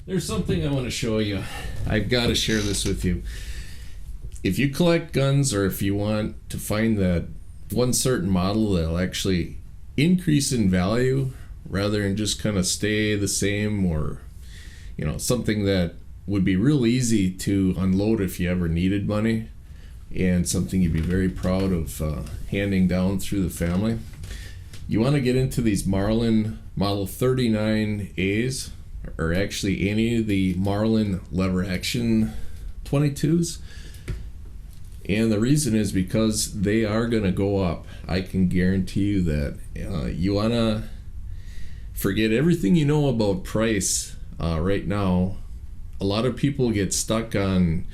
There's something I want to show you. I've got to share this with you. If you collect guns, or if you want to find that one certain model that'll actually increase in value rather than just kind of stay the same, or something that would be real easy to unload if you ever needed money, and something you'd be very proud of handing down through the family, you want to get into these Marlin Model 39As, or actually any of the Marlin lever action 22s. And the reason is because they are going to go up. I can guarantee you that. You want to forget everything you know about price right now. A lot of people get stuck on,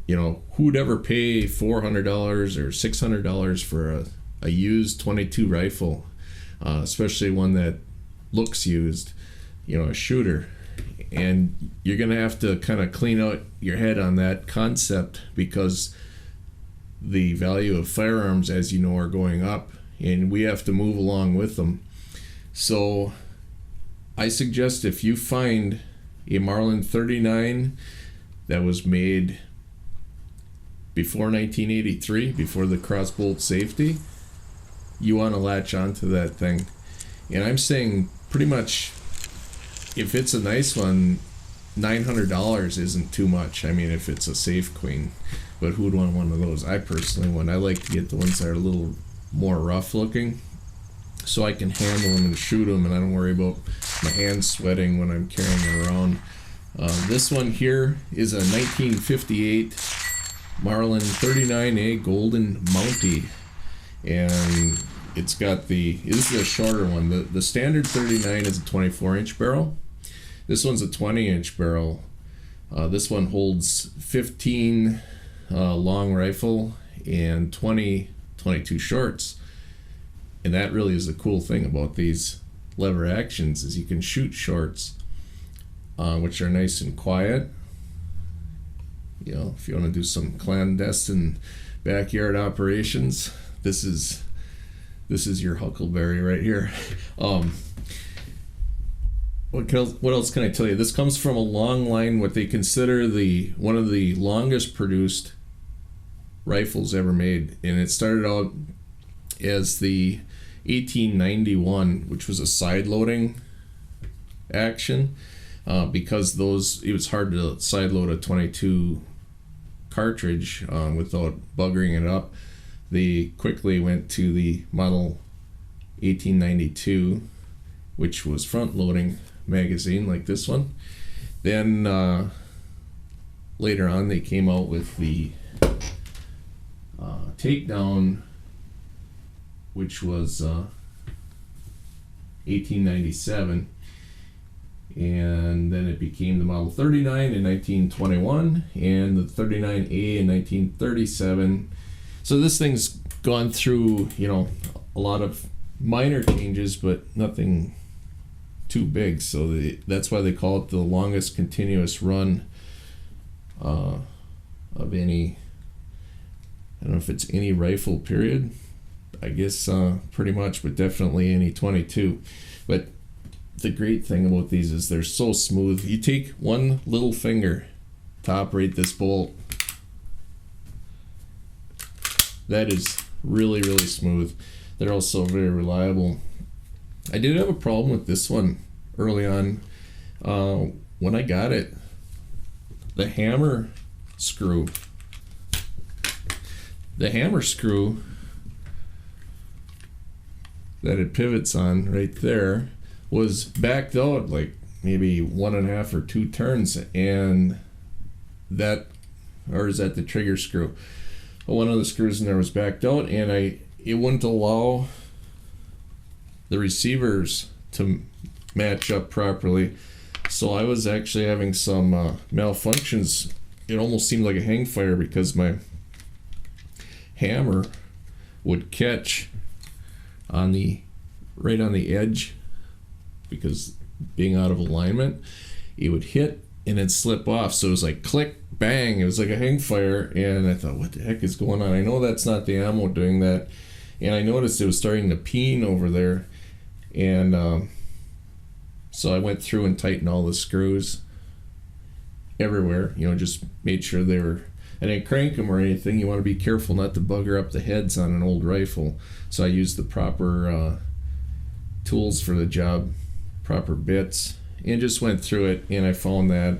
who'd ever pay $400 or $600 for a used 22 rifle, especially one that looks used, a shooter. And you're going to have to kind of clean out your head on that concept, because the value of firearms, as you know, are going up, and we have to move along with them. So I suggest, if you find a Marlin 39 that was made before 1983, before the crossbolt safety, you want to latch onto that thing. And I'm saying pretty much, if it's a nice one, $900 isn't too much. I mean, if it's a safe queen. But who would want one of those? I personally would. I like to get the ones that are a little more rough looking, so I can handle them and shoot them, and I don't worry about my hands sweating when I'm carrying it around. This one here is a 1958 Marlin 39A Golden Mountie, and it's got this is a shorter one. The standard 39 is a 24-inch barrel. This one's a 20-inch barrel. This one holds 15 long rifle and 22 shorts. And that really is the cool thing about these lever actions, is you can shoot shorts, which are nice and quiet. If you want to do some clandestine backyard operations, this is your huckleberry right here. What else can I tell you? This comes from a long line, what they consider one of the longest produced rifles ever made, and it started out as the 1891, which was a side loading action, because it was hard to side load a 22 cartridge without buggering it up. They quickly went to the model 1892, which was front loading magazine like this one. Then later on they came out with the takedown, which was 1897, and then it became the Model 39 in 1921 and the 39A in 1937. So this thing's gone through a lot of minor changes, but nothing too big. So that's why they call it the longest continuous run of any, I don't know if it's any rifle period. I guess pretty much, but definitely any 22. But the great thing about these is they're so smooth. You take one little finger to operate this bolt. That is really, really smooth. They're also very reliable. I did have a problem with this one early on. When I got it, the hammer screw that it pivots on right there was backed out like maybe 1.5 or 2 turns, and is that the trigger screw? One of the screws in there was backed out, and it wouldn't allow the receivers to match up properly. So I was actually having some malfunctions. It almost seemed like a hang fire, because my hammer would catch right on the edge, because being out of alignment, it would hit and then slip off. So it was like click, bang. It was like a hang fire, and I thought, what the heck is going on? I know that's not the ammo doing that. And I noticed it was starting to peen over there, and so I went through and tightened all the screws, everywhere. Just made sure they were. I didn't crank them or anything. You want to be careful not to bugger up the heads on an old rifle. So I used the proper tools for the job, proper bits, and just went through it, and I found that.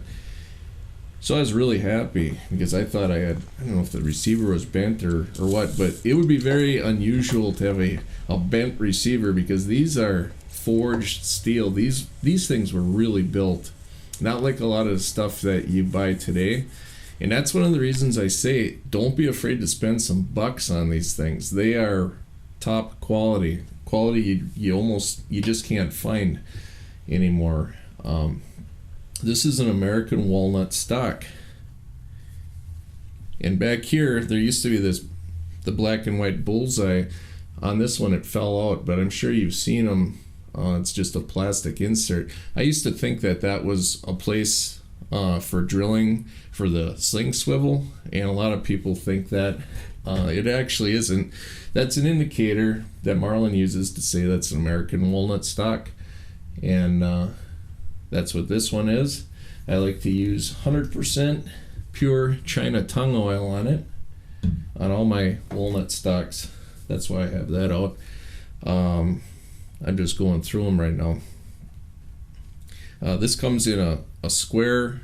So I was really happy because I thought I don't know if the receiver was bent or what, but it would be very unusual to have a bent receiver because these are forged steel. These things were really built, not like a lot of the stuff that you buy today. And that's one of the reasons I say don't be afraid to spend some bucks on these things. They are top quality you just can't find anymore. This is an American walnut stock, and back here there used to be the black and white bullseye. On this one it fell out, but I'm sure you've seen them. It's just a plastic insert. I used to think that was a place for drilling for the sling swivel, and a lot of people think that it actually isn't. That's an indicator that Marlin uses to say that's an American walnut stock, and that's what this one is. I like to use 100% pure China tung oil on it on all my walnut stocks. That's why I have that out. I'm just going through them right now. This comes in a square.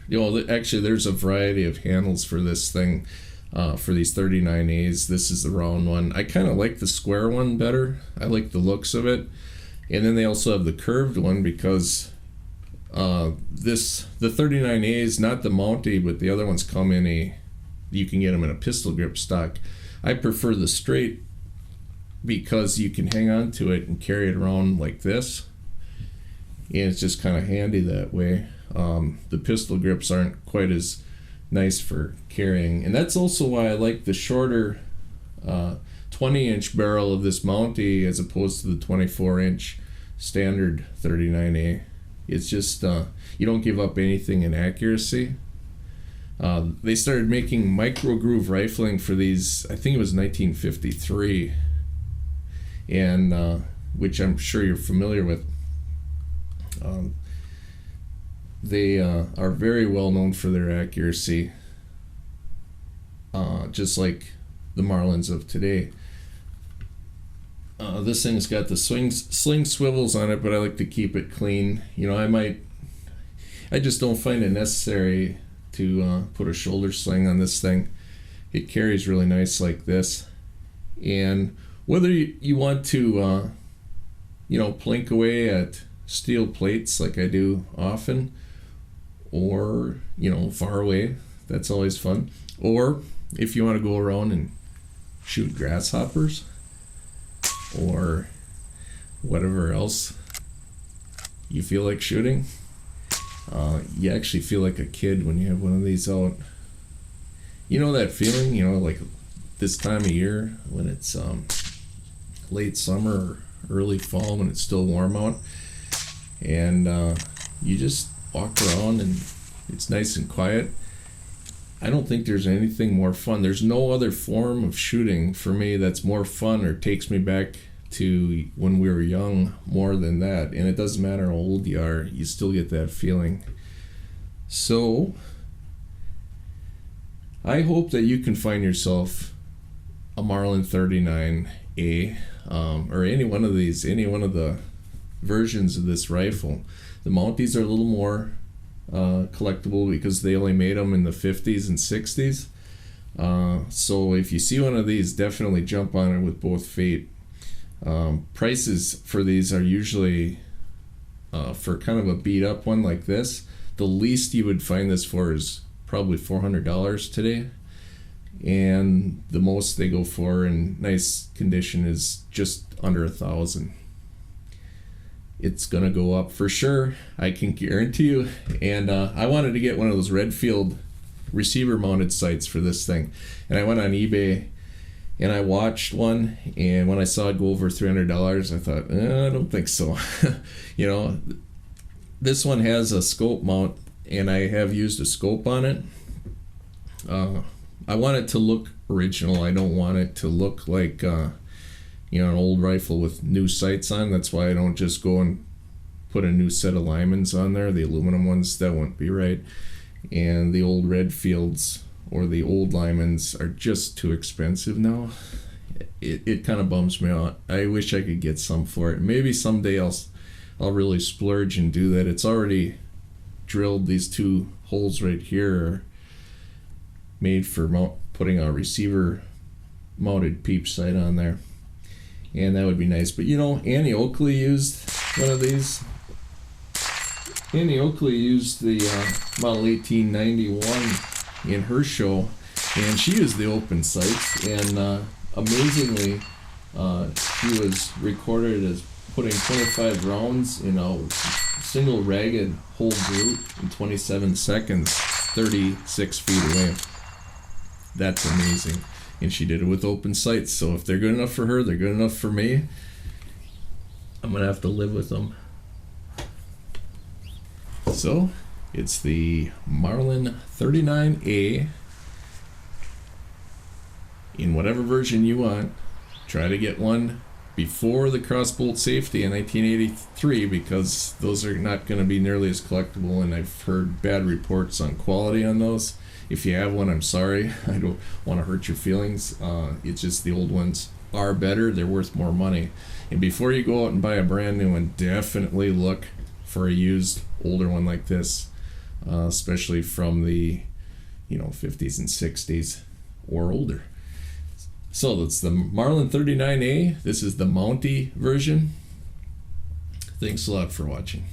Actually, there's a variety of handles for this thing. For these 39As, this is the round one. I kind of like the square one better. I like the looks of it. And then they also have the curved one because the 39As, not the Mountie, but the other ones come in you can get them in a pistol grip stock. I prefer the straight because you can hang on to it and carry it around like this. And it's just kind of handy that way. The pistol grips aren't quite as nice for carrying, and that's also why I like the shorter 20-inch barrel of this Mountie as opposed to the 24-inch standard 39A. It's just you don't give up anything in accuracy. They started making micro groove rifling for these, I think it was 1953, and which I'm sure you're familiar with. They are very well known for their accuracy, just like the Marlins of today. This thing's got the sling swivels on it, but I like to keep it clean. I just don't find it necessary to put a shoulder sling on this thing. It carries really nice like this. And whether you want to, plink away at steel plates like I do often, or far away, that's always fun. Or if you want to go around and shoot grasshoppers or whatever else you feel like shooting, you actually feel like a kid when you have one of these out. That feeling, like this time of year when it's late summer or early fall when it's still warm out, and you just walk around and it's nice and quiet. I don't think there's anything more fun. There's no other form of shooting for me that's more fun or takes me back to when we were young more than that. And it doesn't matter how old you are, you still get that feeling. So I hope that you can find yourself a Marlin 39A or any one of the versions of this rifle. The Mounties are a little more collectible because they only made them in the 50s and 60s. So if you see one of these, definitely jump on it with both feet. Prices for these are usually for kind of a beat up one like this. The least you would find this for is probably $400 today, and the most they go for in nice condition is just under $1,000. It's gonna go up for sure, I can guarantee you. And I wanted to get one of those Redfield receiver mounted sights for this thing, and I went on eBay and I watched one, and when I saw it go over $300, I thought, I don't think so. This one has a scope mount, and I have used a scope on it. I want it to look original. I don't want it to look like an old rifle with new sights on. That's why I don't just go and put a new set of Lymans on there. The aluminum ones, that wouldn't be right. and the old Redfields or the old Lymans are just too expensive now. It kind of bums me out. I wish I could get some for it. Maybe someday I'll really splurge and do that. It's already drilled. These two holes right here are made for putting a receiver mounted peep sight on there, and that would be nice. But Annie Oakley used one of these. Annie Oakley used the model 1891 in her show, and she used the open sights, and amazingly she was recorded as putting 25 rounds in a single ragged hole group in 27 seconds 36 feet away. That's amazing. And she did it with open sights, so if they're good enough for her, they're good enough for me. I'm gonna have to live with them. So it's the Marlin 39A in whatever version you want. Try to get one before the crossbolt safety in 1983, because those are not going to be nearly as collectible, and I've heard bad reports on quality on those. If you have one, I'm sorry. I don't want to hurt your feelings. It's just the old ones are better. They're worth more money. And before you go out and buy a brand new one, definitely look for a used older one like this, especially from the 50s and 60s or older. So that's the Marlin 39A. This is the Mountie version. Thanks a lot for watching.